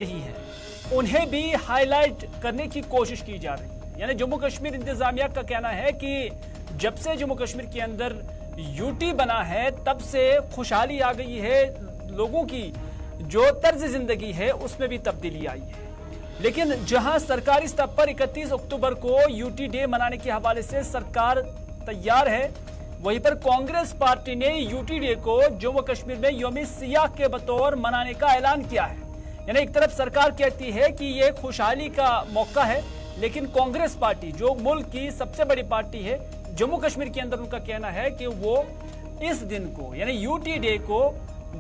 ही है उन्हें भी हाईलाइट करने की कोशिश की जा रही है। यानी जम्मू कश्मीर इंतजामिया का कहना है कि जब से जम्मू कश्मीर के अंदर यूटी बना है तब से खुशहाली आ गई है, लोगों की जो तर्ज जिंदगी है उसमें भी तब्दीली आई है। लेकिन जहां सरकारी स्तर पर 31 अक्टूबर को यूटी डे मनाने के हवाले से सरकार तैयार है, वहीं पर कांग्रेस पार्टी ने यूटी डे को जम्मू कश्मीर में यौम सियाह के बतौर मनाने का ऐलान किया है। यानी एक तरफ सरकार कहती है कि यह खुशहाली का मौका है, लेकिन कांग्रेस पार्टी जो मुल्क की सबसे बड़ी पार्टी है जम्मू कश्मीर के अंदर, उनका कहना है कि वो इस दिन को यानी यूटी डे को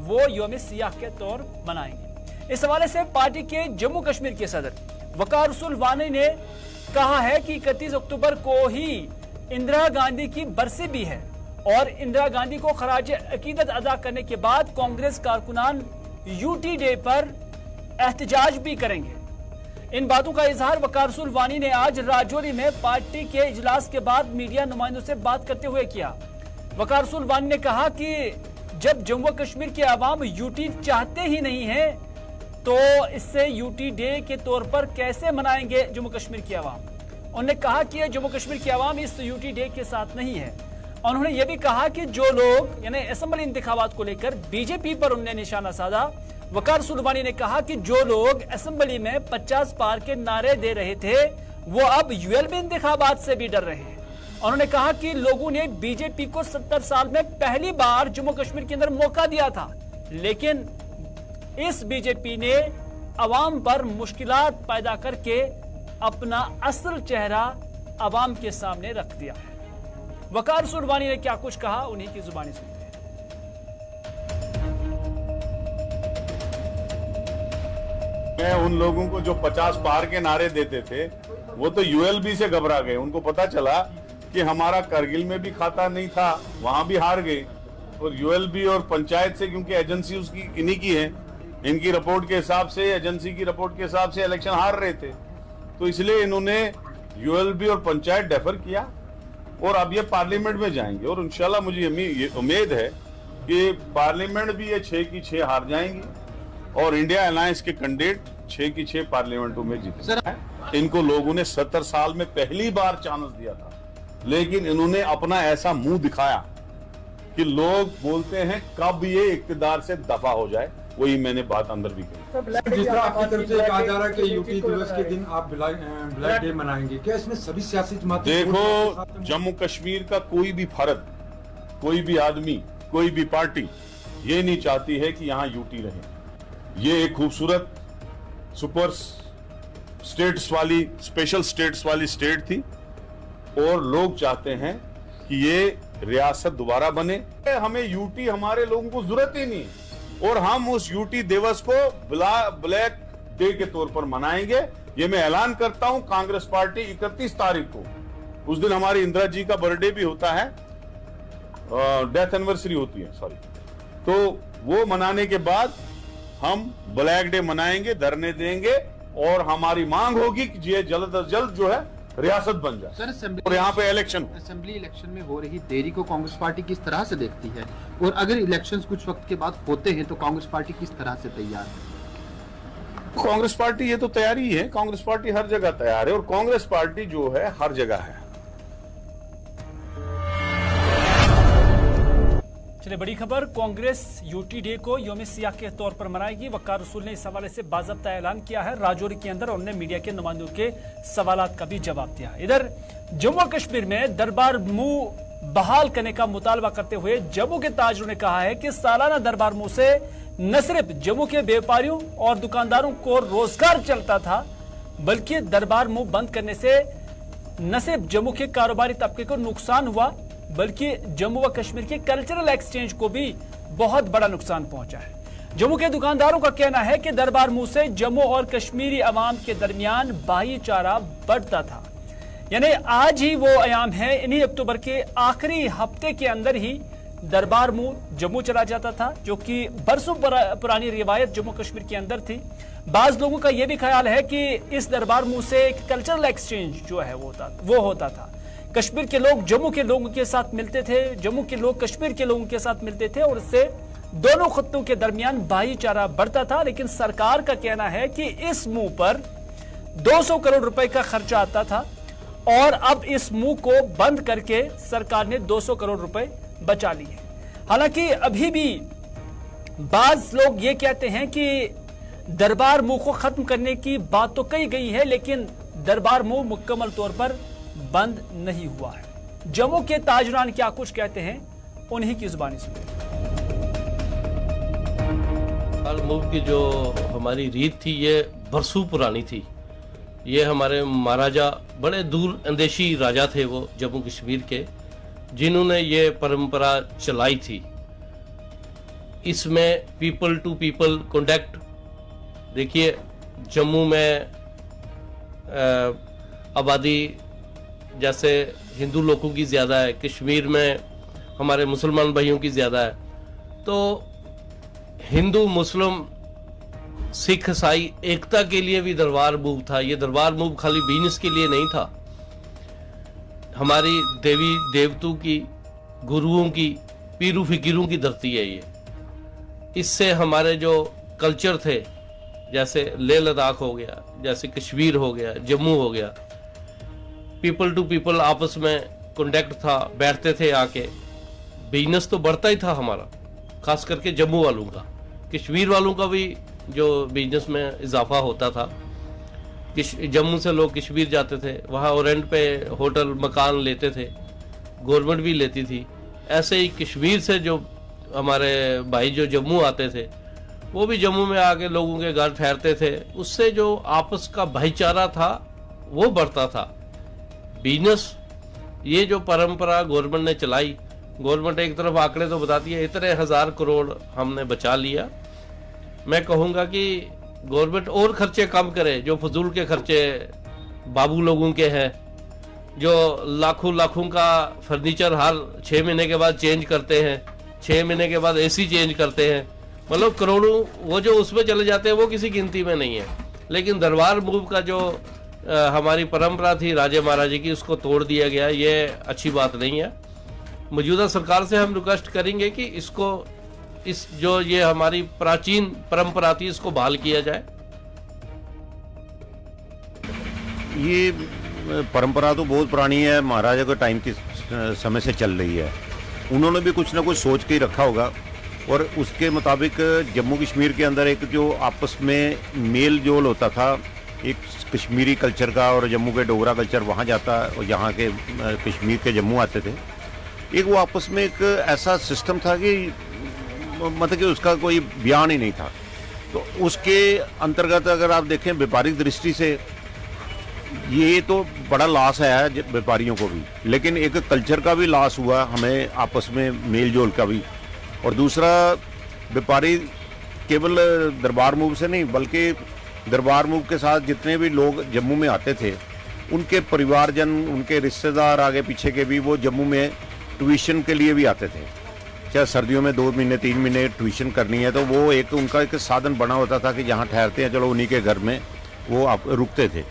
वो यौम सियाह के तौर मनाएंगे। इस हवाले से पार्टी के जम्मू कश्मीर के सदर वकार रसूल वानी ने कहा है कि 31 अक्टूबर को ही इंदिरा गांधी की बरसी भी है और इंदिरा गांधी को खराज अकीदत अदा करने के बाद कांग्रेस कारकुनान यूटी डे पर एहतजाज भी करेंगे। इन बातों का इजहार वकार रसूल वानी ने आज राजौरी में पार्टी के इजलास के बाद मीडिया नुमाइंदों से बात करते हुए किया। वकार रसूल वानी ने कहा कि जब जम्मू कश्मीर के अवाम यूटी चाहते ही नहीं है तो इससे यूटी डे के तौर पर कैसे मनाएंगे जम्मू कश्मीर के अवाम। उन्होंने कहा कि जम्मू कश्मीर के अवाम इस यूटी डे के साथ नहीं है। उन्होंने यह भी कहा कि जो लोग यानी असेंबली इंतखाबात को लेकर बीजेपी पर उन्होंने निशाना साधा। वकार रसूल वानी ने कहा कि जो लोग असेंबली में 50 पार के नारे दे रहे थे वो अब यूएलबी इंतखाबात से भी डर रहे हैं। उन्होंने कहा कि लोगों ने बीजेपी को 70 साल में पहली बार जम्मू कश्मीर के अंदर मौका दिया था, लेकिन इस बीजेपी ने अवाम पर मुश्किलात पैदा करके अपना असल चेहरा अवाम के सामने रख दिया है। वकार रसूल वानी ने क्या कुछ कहा, उन्हीं की जुबानी सुनते हैं। मैं उन लोगों को जो 50 पार के नारे देते थे वो तो यूएलबी से घबरा गए। उनको पता चला कि हमारा करगिल में भी खाता नहीं था, वहां भी हार गए। और यूएलबी और पंचायत से, क्योंकि एजेंसी उसकी इन्हीं की है, इनकी रिपोर्ट के हिसाब से, एजेंसी की रिपोर्ट के हिसाब से इलेक्शन हार रहे थे, तो इसलिए इन्होंने यूएलबी और पंचायत डेफर किया और अब ये पार्लियामेंट में जाएंगे। और इंशाल्लाह मुझे उम्मीद है कि पार्लियामेंट भी ये 6 की 6 हार जाएंगी और इंडिया अलायंस के कैंडिडेट 6 की 6 पार्लियामेंटों में जीते। इनको लोगों ने 70 साल में पहली बार चांस दिया था, लेकिन इन्होंने अपना ऐसा मुंह दिखाया कि लोग बोलते हैं कब ये इक्तिदार से दफा हो जाए। वही मैंने बात अंदर भी कही। जिस तरह आपकी तरफ से कहा जा रहा है कि यूटी दिवस के दिन आप ब्लैक डे मनाएंगे, क्या इसमें सभी सियासी जमातें? देखो, जम्मू कश्मीर का कोई भी फर्द, कोई भी आदमी, कोई भी पार्टी ये नहीं चाहती है कि यहाँ यूटी रहे। ये एक खूबसूरत सुपर स्टेट्स वाली, स्पेशल स्टेट्स वाली स्टेट थी और लोग चाहते हैं कि ये रियासत दोबारा बने। हमें यूटी, हमारे लोगों को जरूरत ही नहीं और हम उस यूटी दिवस को ब्लैक डे के तौर पर मनाएंगे। ये मैं ऐलान करता हूं। कांग्रेस पार्टी 31 तारीख को, उस दिन हमारी इंदिरा जी का बर्थडे भी होता है, डेथ एनिवर्सरी होती है, सॉरी, तो वो मनाने के बाद हम ब्लैक डे मनाएंगे, धरने देंगे और हमारी मांग होगी कि ये जल्द अज जल्द जो है रियासत बन जाए। सर, और यहाँ पे इलेक्शन, असेंबली इलेक्शन में हो रही देरी को कांग्रेस पार्टी किस तरह से देखती है, और अगर इलेक्शंस कुछ वक्त के बाद होते हैं तो कांग्रेस पार्टी किस तरह से तैयार है? कांग्रेस पार्टी ये तो तैयारी है। कांग्रेस पार्टी हर जगह तैयार है और कांग्रेस पार्टी जो है हर जगह है। चलिए, बड़ी खबर, कांग्रेस यूटी डे को यौम सियाह के तौर पर मनाएगी। वकार रसूल ने इस हवाले से बाज़ाब्ता ऐलान किया है राजौरी के अंदर। उन्होंने मीडिया के नुमाइंदों के सवालात का भी जवाब दिया। इधर जम्मू कश्मीर में दरबार मुंह बहाल करने का मुतालबा करते हुए जम्मू के ताजरों ने कहा है कि सालाना दरबार मुंह से न सिर्फ जम्मू के व्यापारियों और दुकानदारों को रोजगार चलता था, बल्कि दरबार मुंह बंद करने से न सिर्फ जम्मू के कारोबारी तबके को नुकसान हुआ, बल्कि जम्मू व कश्मीर के कल्चरल एक्सचेंज को भी बहुत बड़ा नुकसान पहुंचा है। जम्मू के दुकानदारों का कहना है कि दरबार मुंह से जम्मू और कश्मीरी अवाम के दरमियान भाईचारा बढ़ता था। यानी आज ही वो अयाम है, इन्हीं अक्टूबर के आखिरी हफ्ते के अंदर ही दरबार मुंह जम्मू चला जाता था, जो कि बरसों पुरानी रिवायत जम्मू कश्मीर के अंदर थी। बाज लोगों का यह भी ख्याल है कि इस दरबार मुंह से एक कल्चरल एक्सचेंज जो है वो होता था। कश्मीर के लोग जम्मू के लोगों के साथ मिलते थे, जम्मू के लोग कश्मीर के लोगों के साथ मिलते थे और इससे दोनों खत्तों के दरमियान भाईचारा बढ़ता था, लेकिन सरकार का कहना है कि इस मुंह पर 200 करोड़ रुपए का खर्चा आता था और अब इस मुंह को बंद करके सरकार ने 200 करोड़ रुपए बचा लिए। हालांकि अभी भी बाज लोग ये कहते हैं कि दरबार मुंह को खत्म करने की बात तो कही गई है, लेकिन दरबार मुंह मुकम्मल तौर पर बंद नहीं हुआ है। जम्मू के ताजरान क्या कुछ कहते हैं, उन्हीं की जुबानी सुनिए। दरबार मुंह की जो हमारी रीत थी ये बरसों पुरानी थी। ये हमारे महाराजा बड़े दूर अंदेशी राजा थे वो जम्मू कश्मीर के, जिन्होंने ये परंपरा चलाई थी। इसमें पीपल टू पीपल कॉन्टैक्ट, देखिए जम्मू में आबादी जैसे हिंदू लोगों की ज़्यादा है, कश्मीर में हमारे मुसलमान भाइयों की ज़्यादा है, तो हिंदू मुस्लिम सिख ईसाई एकता के लिए भी दरबार मूव था। ये दरबार मूव खाली बिजनेस के लिए नहीं था। हमारी देवी देवतों की, गुरुओं की, पीरू फिकीरों की धरती है ये। इससे हमारे जो कल्चर थे, जैसे लेह लद्दाख हो गया, जैसे कश्मीर हो गया, जम्मू हो गया, पीपल टू पीपल आपस में कॉन्टेक्ट था, बैठते थे आके। बिजनेस तो बढ़ता ही था हमारा, खास करके जम्मू वालों का। कश्मीर वालों का भी जो बिजनेस में इजाफा होता था। जम्मू से लोग कश्मीर जाते थे, वहाँ रेंट पे होटल मकान लेते थे, गवर्नमेंट भी लेती थी। ऐसे ही कश्मीर से जो हमारे भाई जो जम्मू आते थे, वो भी जम्मू में आके लोगों के घर ठहरते थे। उससे जो आपस का भाईचारा था वो बढ़ता था। बिजनेस, ये जो परंपरा गवर्नमेंट ने चलाई, गवर्नमेंट एक तरफ आंकड़े तो बताती है इतने 1000 करोड़ हमने बचा लिया। मैं कहूँगा कि गवर्नमेंट और खर्चे कम करे, जो फजूल के खर्चे बाबू लोगों के हैं, जो लाखों का फर्नीचर हर 6 महीने के बाद चेंज करते हैं, 6 महीने के बाद एसी चेंज करते हैं, मतलब करोड़ों वो जो उसमें चले जाते हैं वो किसी गिनती में नहीं है। लेकिन दरबार मूव का जो हमारी परंपरा थी राजे महाराजे की, उसको तोड़ दिया गया। ये अच्छी बात नहीं है। मौजूदा सरकार से हम रिक्वेस्ट करेंगे कि इसको, इस जो ये हमारी प्राचीन परंपरा थी, इसको बहाल किया जाए। ये परंपरा तो बहुत पुरानी है, महाराजा के टाइम के समय से चल रही है। उन्होंने भी कुछ ना कुछ सोच के ही रखा होगा और उसके मुताबिक जम्मू कश्मीर के अंदर एक जो आपस में मेल जोल होता था, एक कश्मीरी कल्चर का और जम्मू के डोगरा कल्चर वहाँ जाता और यहाँ के कश्मीर के जम्मू आते थे। एक वो आपस में एक ऐसा सिस्टम था कि मतलब कि उसका कोई बयान ही नहीं था। तो उसके अंतर्गत अगर आप देखें व्यापारिक दृष्टि से ये तो बड़ा लॉस है व्यापारियों को भी, लेकिन एक कल्चर का भी लॉस हुआ हमें, आपस में मेल जोल का भी। और दूसरा, व्यापारी केवल दरबार मूव से नहीं बल्कि दरबार मूव के साथ जितने भी लोग जम्मू में आते थे, उनके परिवारजन, उनके रिश्तेदार आगे पीछे के भी वो जम्मू में ट्यूशन के लिए भी आते थे। चाहे सर्दियों में 2 महीने 3 महीने ट्यूशन करनी है तो वो एक उनका एक साधन बना होता था कि जहाँ ठहरते हैं चलो उन्हीं के घर में वो आप रुकते थे।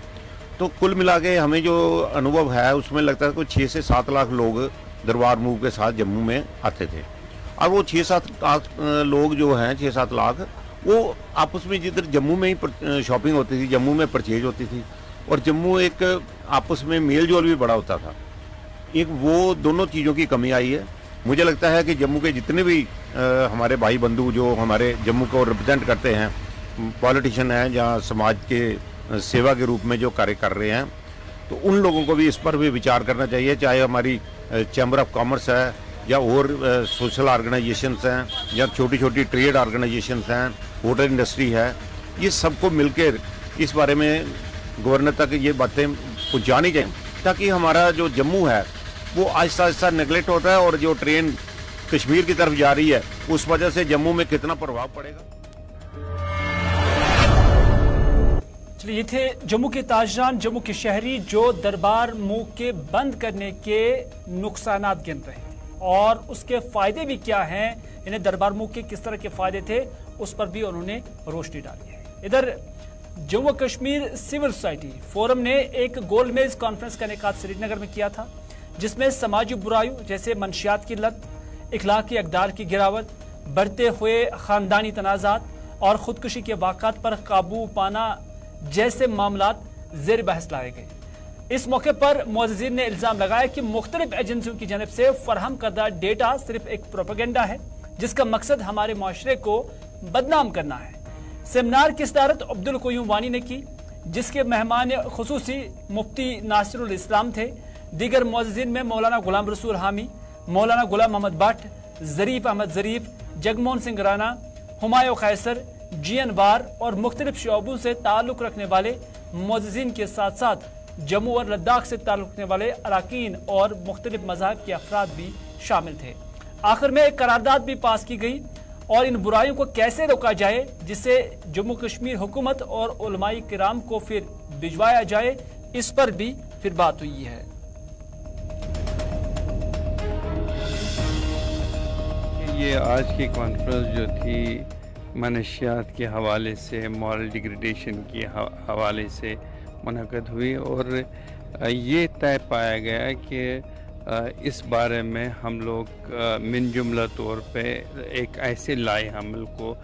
तो कुल मिला के हमें जो अनुभव है उसमें लगता है कि 6 से 7 लाख लोग दरबार मूव के साथ जम्मू में आते थे। अब वो 6-7 लाख लोग जो हैं, 6-7 लाख, वो आपस में जिधर जम्मू में ही शॉपिंग होती थी, जम्मू में परचेज होती थी और जम्मू एक आपस में मेल जोल भी बड़ा होता था। एक वो दोनों चीज़ों की कमी आई है। मुझे लगता है कि जम्मू के जितने भी हमारे भाई बंधु जो हमारे जम्मू को रिप्रेजेंट करते हैं, पॉलिटिशियन हैं या समाज के सेवा के रूप में जो कार्य कर रहे हैं, तो उन लोगों को भी इस पर भी विचार करना चाहिए। चाहे हमारी चैम्बर ऑफ कॉमर्स है या और सोशल ऑर्गेनाइजेशंस हैं या छोटी छोटी ट्रेड ऑर्गेनाइजेशंस हैं, होटल इंडस्ट्री है, ये सबको मिलकर इस बारे में गवर्नर तक ये बातें पहुँचानी चाहिए ताकि हमारा जो जम्मू है वो आहिस्ता आहिस्ता नेगलेक्ट होता है और जो ट्रेन कश्मीर की तरफ जा रही है उस वजह से जम्मू में कितना प्रभाव पड़ेगा। चलिए, ये थे जम्मू के ताजरान, जम्मू के शहरी, जो दरबार मूव के बंद करने के नुकसानात गिन रहे थे और उसके फायदे भी क्या हैं, इन्हें दरबार मूव के किस तरह के फायदे थे उस पर भी उन्होंने रोशनी डाली है। इधर Jammu Kashmir civil society forum ने एक गोलमेज कॉन्फ्रेंस का इनेकाद श्रीनगर में किया था, जिसमें समाजी बुराइयों जैसे मंशियात की लत, इखलाकी अकदार की गिरावट, बढ़ते हुए खानदानी तनाज़ात और खुदकुशी के वाक़ात पर काबू पाना जैसे मामला ज़ेर बहस लाए गए। इस मौके पर मुअज़्ज़िज़ीन ने इल्ज़ाम लगाया कि मुख्तलिफ एजेंसियों की जानब से फराहम करदा डेटा सिर्फ एक प्रोपेगेंडा है जिसका मकसद हमारे माशरे को बदनाम करना है। सेमिनार की सदारत अब्दुल क़य्यूम वानी ने की, जिसके मेहमान खुसूसी मुफ्ती नासिरुल इस्लाम थे। दीगर मुअज़्ज़िज़ीन में मौलाना गुलाम रसूल हामी, मौलाना गुलाम मोहम्मद भट्ट, ज़रीफ अहमद ज़रीफ, जगमोहन सिंह राना, हुमायूं कैसर, GN वार और मुख्तलिफ शोबों से ताल्लुक़ रखने वाले मुअज़्ज़िज़ीन के साथ साथ जम्मू और लद्दाख से ताल्लुक़ रखने वाले अरकान और मुख्तलिफ मज़ाहब के अफराद भी शामिल थे। आखिर में एक करारदाद भी पास की गई और इन बुराइयों को कैसे रोका जाए जिससे जम्मू कश्मीर हुकूमत और उलमाए किराम को फिर भिजवाया जाए, इस पर भी फिर बात हुई है। ये आज की कॉन्फ्रेंस जो थी मनशियात के हवाले से, मॉरल डिग्रेडेशन के हवाले से मुनक़द हुई और ये तय पाया गया कि इस बारे में हम लोग मिन जुमला तौर पे एक ऐसे लाए हमल को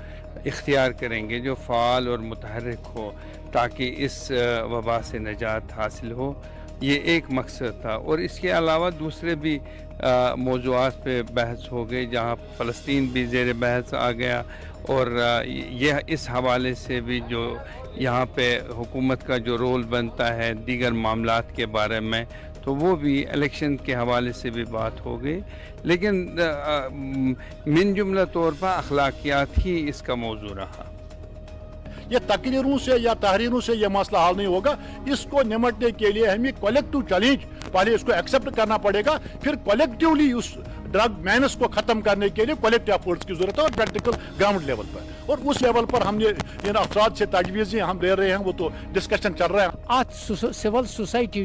इख्तियार करेंगे जो फ़ाल और मुतहर्रिक हो ताकि इस वबा से निजात हासिल हो। ये एक मकसद था और इसके अलावा दूसरे भी मौज़ूआत पे बहस हो गई जहाँ फ़लस्तीन भी ज़ेर बहस आ गया और यह इस हवाले से भी जो यहाँ पे हुकूमत का जो रोल बनता है दीगर मामलात के बारे में, तो वो भी इलेक्शन के हवाले से भी बात हो गई। लेकिन मिन जुमला तौर पर अखलाकियात ही इसका मौजू रहा। ये तकरीरों से या तहरीरों से यह मसला हल नहीं होगा। इसको निमटने के लिए हमें कलेक्टिव चैलेंज पहले इसको एक्सेप्ट करना पड़ेगा, फिर कलेक्टिवली उस ड्रग मैनेस को खत्म करने के लिए कलेक्टिव एफर्ट्स की जरूरत है और प्रैक्टिकल ग्राउंड लेवल पर। और उस लेवल पर हमने इन अफराद से तजवीज़ें हम ले रहे हैं, वो तो डिस्कशन चल रहा है। अत सिविल सोसाइटी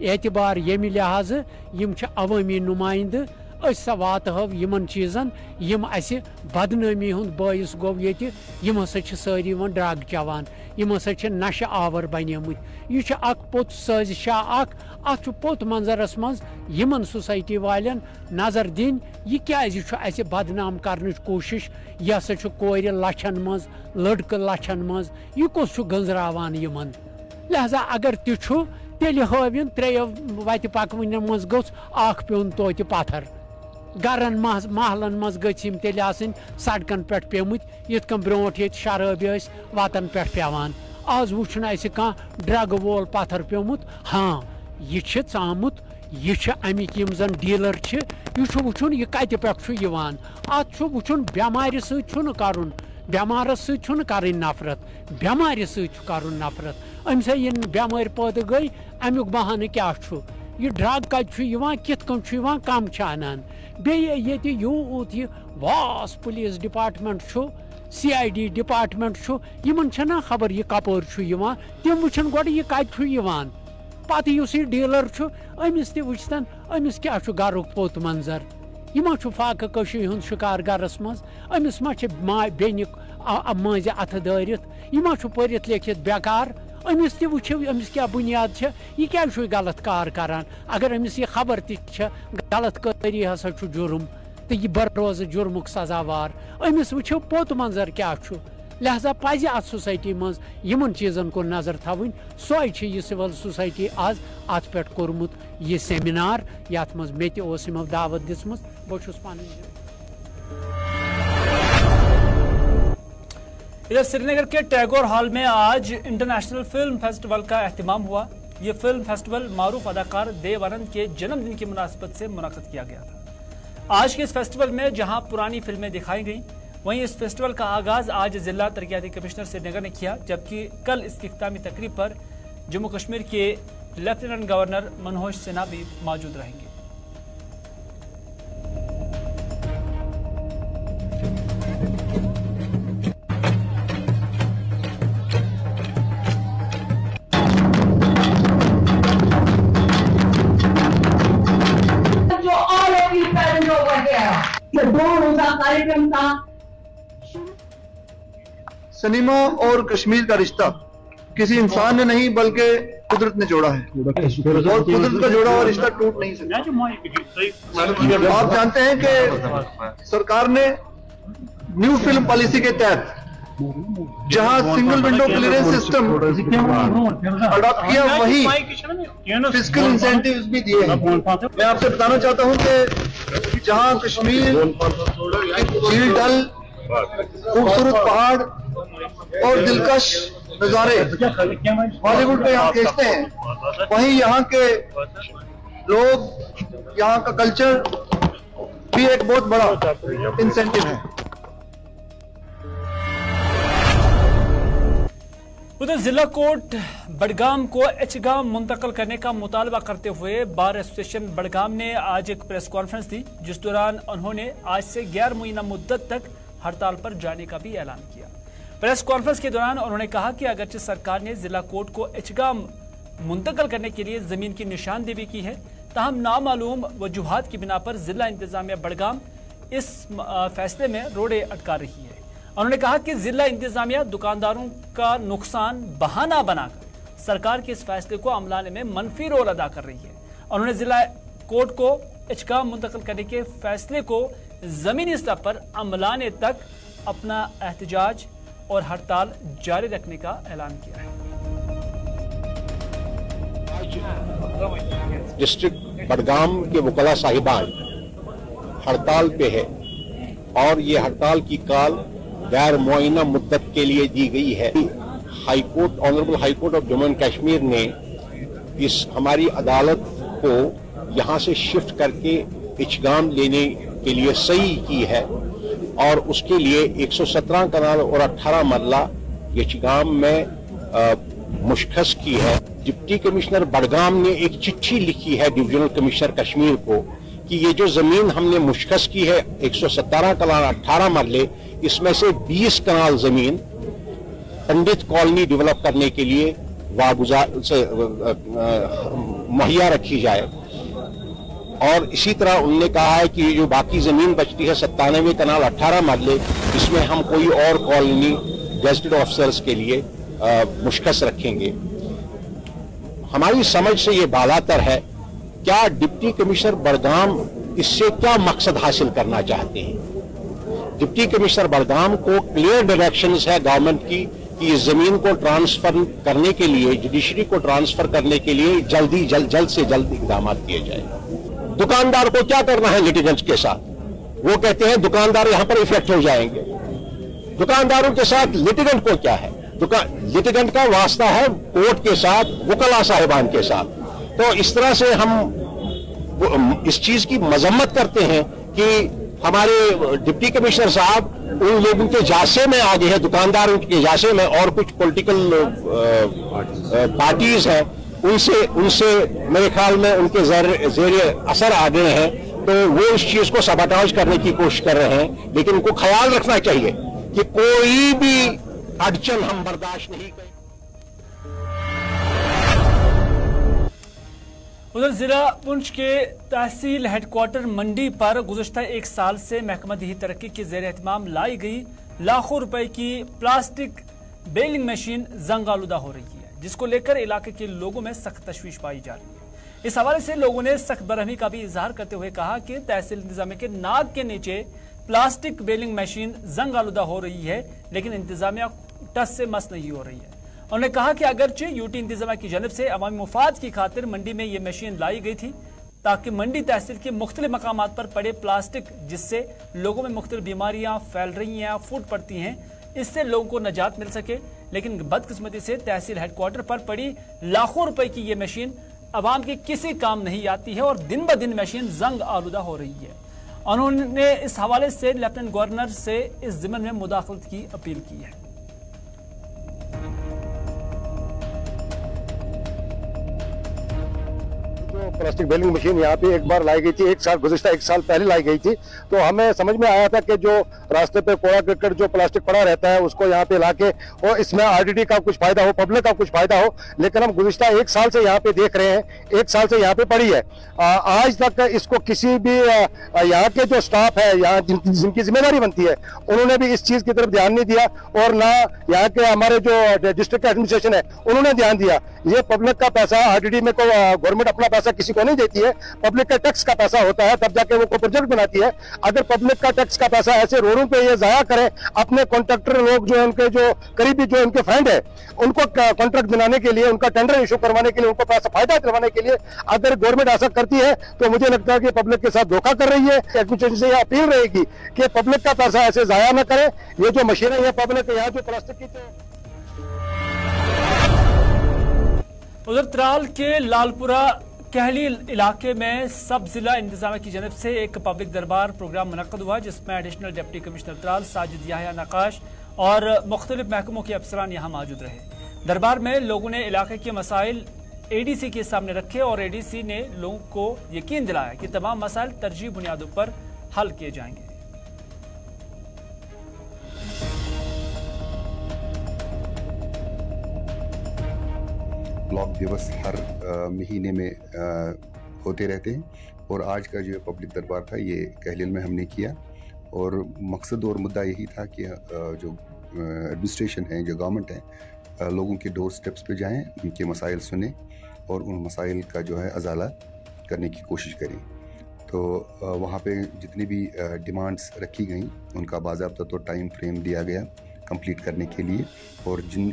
एतबार यमि लिहाज यम अवामी नुमाइंद अस वातहव यमन चीजन यम असे बदनामी हुंद बायस गो ये यम हसा सारी वन ड्रग चवान, यम हसा नशे आवर बनेमुत। यह पोत साजिशा अत पोत मंजरस मज यमन सोसाइटी वालन नजर दिन यह क्या बदनाम करने कोशिश। यह हसा कोर लछन मज लड़कं लछन मज यह कस गंजरावान यमन। लिहाजा अगर तु तेल हविन त्रेयो वत पकवन मज गोस अख पेन तोत पत्थर गरन महलन मज गम तेल सड़कन पे पेमुत यिथ कन ब्रोट ये शराबी वतन पे पेवान। आज वुचन ड्रग वोल पत्थर पेमुत। हाँ यह आमुत यह अमिक यम जन डीलर यह वुचन यह कत पे अत वुचन बेमार सुन करुन, बेमारस सुन कर नफरत, बेमार सुन नफरत। अम से बेमार पैदा गई अमुक बहाना क्या यह ड्रग कत कित कन कम अनान ये यूत यह वास पुलिस डिपार्टमेंट CID डिपार्टमेंट यमन छना खबर यह कपर तम वुचन गो यह कत पत यह डीलर अमिस तन अमिस क्या गरुक पोत मंजर यह फाक कशी हुंद शिकार गरस मज अमिस बेन मज अथ दारित यह पढ़ित लिखित बेकार अमिस वो अमिस क्या बुनियाद यह क्या गलत कार करान। अगर अमिस यह खबर गलत करी हसा जुर्म तो यह बरोज जुर्मुक सजावार अमिस वो पोत मंजर क्या। लिहाजा पज अत सोसाइटी मज यमन चीजन को नजर थवन। सोई यह सिविल सोसाइटी आज अत पे कोर्मुत यह सेमिनार यथ मज मे दावत दिसमस बहुस पान। इधर श्रीनगर के टैगोर हॉल में आज इंटरनेशनल फिल्म फेस्टिवल का एहतमाम हुआ। ये फिल्म फेस्टिवल मारूफ अदाकार देव आनंद के जन्मदिन की मुनासिबत से मुनक़्क़द किया गया था। आज के इस फेस्टिवल में जहां पुरानी फिल्में दिखाई गईं, वहीं इस फेस्टिवल का आगाज आज जिला तरक्याती कमिश्नर श्रीनगर ने किया, जबकि कल इसकी इख्तितामी तकरीब पर जम्मू कश्मीर के लेफ्टिनेंट गवर्नर मनोज सिन्हा भी मौजूद रहेंगे। कार्यक्रम था सिनेमा और कश्मीर का रिश्ता किसी इंसान ने नहीं बल्कि कुदरत ने जोड़ा है और कुदरत का जोड़ा हुआ रिश्ता टूट नहीं सकता। आप जानते हैं कि सरकार ने न्यू फिल्म पॉलिसी के तहत जहां single window clearance system adopt किया, वही फिस्कल इंसेंटिव्स भी दिए हैं। मैं आपसे बताना चाहता हूं कि जहां कश्मीर, झील डल, खूबसूरत पहाड़ और दिलकश नजारे बॉलीवुड में यहाँ देखते हैं, वहीं यहाँ के लोग, यहाँ का कल्चर भी एक बहुत बड़ा इंसेंटिव है। उधर जिला कोर्ट बडगाम को एचगाम मुंतकिल करने का मुतालबा करते हुए बार एसोसिएशन बडगाम ने आज एक प्रेस कॉन्फ्रेंस दी, जिस दौरान उन्होंने आज से 11 महीना मुद्दत तक हड़ताल पर जाने का भी ऐलान किया। प्रेस कॉन्फ्रेंस के दौरान उन्होंने कहा कि अगरचे सरकार ने जिला कोर्ट को एचगाम मुंतकिल करने के लिए जमीन की निशानदेही की है, ताहम नामालूम वजूहात की बिना पर जिला इंतजामिया बडगाम इस फैसले में रोड़े अटका रही है। उन्होंने कहा कि जिला इंतजामिया दुकानदारों का नुकसान बहाना बनाकर सरकार के इस फैसले को अमलाने में मनफी रोल अदा कर रही है। उन्होंने जिला कोर्ट को एचगाम मुंतकिल करने के फैसले को जमीनी स्तर पर अमलाने तक अपना एहतजाज और हड़ताल जारी रखने का ऐलान किया है। डिस्ट्रिक्ट बडगाम के वकला साहिबान हड़ताल पे है और ये हड़ताल की काल गैर मुआयना मुद्दत के लिए दी गई है। High court, honourable high court of Jammu and Kashmir ने इस हमारी अदालत को यहाँ से शिफ्ट करके इचगाम लेने के लिए सही की है और उसके लिए 117 कनाल और 18 मरला इचगाम में मुशख्खस की है। डिप्टी कमिश्नर बडगाम ने एक चिट्ठी लिखी है डिविजनल कमिश्नर कश्मीर को कि ये जो जमीन हमने मुशख्खस की है 117 कनाल 18 मरले, इसमें से 20 कनाल जमीन पंडित कॉलोनी डेवलप करने के लिए मुहैया रखी जाए। और इसी तरह उन्होंने कहा है कि जो बाकी जमीन बचती है 97 कनाल 18 मरले, इसमें हम कोई और कॉलोनी गेजेटेड ऑफिसर्स के लिए मुशख्खस रखेंगे। हमारी समझ से ये बालातर है, क्या डिप्टी कमिश्नर बडगाम इससे क्या मकसद हासिल करना चाहते हैं? डिप्टी कमिश्नर बडगाम को क्लियर डायरेक्शंस है गवर्नमेंट की कि इस जमीन को ट्रांसफर करने के लिए, जुडिशरी को ट्रांसफर करने के लिए जल्द से जल्द इकदाम किए जाए। दुकानदार को क्या करना है लिटिगेंट्स के साथ? वो कहते हैं दुकानदार यहां पर इफेक्ट हो जाएंगे। दुकानदारों के साथ लिटिगेंट को क्या है? लिटिगेंट का वास्ता है कोर्ट के साथ, वकला साहिबान के साथ। तो इस तरह से हम इस चीज की मजम्मत करते हैं कि हमारे डिप्टी कमिश्नर साहब उन लोगों के जासे में आ गए हैं, दुकानदारों के जासे में, और कुछ पॉलिटिकल पार्टीज हैं, उनसे मेरे ख्याल में उनके ज़ेरे असर आ गए हैं, तो वो इस चीज को सबटाज करने की कोशिश कर रहे हैं। लेकिन उनको ख्याल रखना चाहिए कि कोई भी अड़चन हम बर्दाश्त नहीं करें। उधर जिला पुंछ के तहसील हेडक्वार्टर मंडी पर गुज़श्ता एक साल से महकमा दही तरक्की के ज़ेर एहतमाम लाई गई लाखों रुपए की प्लास्टिक बेलिंग मशीन जंग आलूदा हो रही है, जिसको लेकर इलाके के लोगों में सख्त तशवीश पाई जा रही है। इस हवाले से लोगों ने सख्त बरहमी का भी इजहार करते हुए कहा कि तहसील इंतजामिया के नाक के नीचे प्लास्टिक बेलिंग मशीन जंग आलूदा हो रही है, लेकिन इंतजामिया टस से मस नहीं हो रही है। उन्होंने कहा कि अगरचे यूटी इंतजामिया की जानब से अवामी मुफाद की खातिर मंडी में ये मशीन लाई गई थी ताकि मंडी तहसील के मुख्तलिफ मकामात पर पड़े प्लास्टिक, जिससे लोगों में मुख्तलिफ बीमारियां फैल रही हैं, फूट पड़ती हैं, इससे लोगों को निजात मिल सके। लेकिन बदकिस्मती से तहसील हेडक्वार्टर पर पड़ी लाखों रुपए की ये मशीन अवाम के किसी काम नहीं आती है और दिन ब दिन मशीन जंग आलूदा हो रही है। उन्होंने इस हवाले से लेफ्टिनेंट गवर्नर से इस जिम्मन में मुदाखलत की अपील की है। प्लास्टिक बेलिंग मशीन यहाँ पे एक बार लाई गई थी, गुज़श्ता एक साल पहले लाई गई थी, तो हमें समझ में आया था कि जो रास्ते पे कूड़ा करकट जो प्लास्टिक पड़ा रहता है उसको यहाँ पे लाके और इसमें आरडीडी का कुछ फायदा हो, पब्लिक का कुछ फायदा हो। लेकिन हम गुज़श्ता एक साल से यहाँ पे देख रहे हैं, एक साल से यहाँ पे पड़ी है, आज तक इसको किसी भी यहाँ के जो स्टाफ है, यहाँ जिनकी जिम्मेदारी बनती है, उन्होंने भी इस चीज की तरफ ध्यान नहीं दिया और ना यहाँ के हमारे जो डिस्ट्रिक्ट एडमिनिस्ट्रेशन है उन्होंने ध्यान दिया। ये पब्लिक का पैसा, आरडीडी में को गवर्नमेंट अपना पैसा किसी किसी को नहीं देती है, पब्लिक का टैक्स का पैसा होता है, तब जाके वो प्रोजेक्ट बनाती है। अगर पब्लिक का टैक्स का पैसा ऐसे रोडों पे ये जाया करें, अपने कॉन्ट्रैक्टर लोग जो उनके जो करीबी जो उनके फ्रेंड है उनको कॉन्ट्रैक्ट दिलाने के लिए, उनका टेंडर इशू करवाने के लिए, उनको पैसा फायदा दिलवाने के लिए अगर गवर्नमेंट ऐसा करती है तो मुझे लगता है कि पब्लिक के साथ धोखा कर रही है। एडमिनिस्ट्रेशन से यह अपील रहेगी कि पब्लिक का पैसा ऐसे जाया न करें। ये जो मशीनें हैं पब्लिक यहाँ जो प्लास्टिक की उधर त्राल के लालपुरा कहली इलाके में सब जिला इंतजामिया की जानब से एक पब्लिक दरबार प्रोग्राम मुनक्कद हुआ, जिसमें additional deputy commissioner Tral Sajid Yahya Naqash और मुख्तलिफ महकमों के अफसरान यहाँ मौजूद रहे। दरबार में लोगों ने इलाके के मसाइल एडीसी के सामने रखे और एडीसी ने लोगों को यकीन दिलाया कि तमाम मसाइल तरजीह बुनियादों पर हल किए जाएंगे। ब्लॉक दिवस हर महीने में होते रहते हैं और आज का जो पब्लिक दरबार था ये कहलील में हमने किया और मकसद और मुद्दा यही था कि जो एडमिनिस्ट्रेशन है, जो गवर्नमेंट है, लोगों के डोर स्टेप्स पे जाएं, उनके मसाइल सुने और उन मसाइल का जो है अजाला करने की कोशिश करें। तो वहाँ पे जितनी भी डिमांड्स रखी गई उनका बाज़ाब्ता तो टाइम फ्रेम दिया गया कंप्लीट करने के लिए और जिन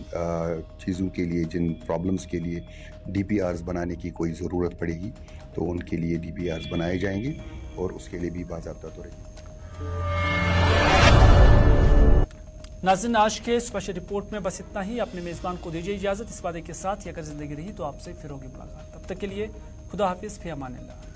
चीज़ों के लिए, जिन प्रॉब्लम्स के लिए डीपीआरस बनाने की कोई ज़रूरत पड़ेगी तो उनके लिए डीपीआरस बनाए जाएंगे और उसके लिए भी बाज़ाब्ता तो रहेगी। नाज़रीन, आज के स्पेशल रिपोर्ट में बस इतना ही। अपने मेज़बान को दीजिए इजाज़त, इस वादे के साथ कि अगर ज़िंदगी रही तो आपसे फिर होगी मुलाकात। तब तक के लिए खुदा हाफिज़, फी अमानिल्लाह।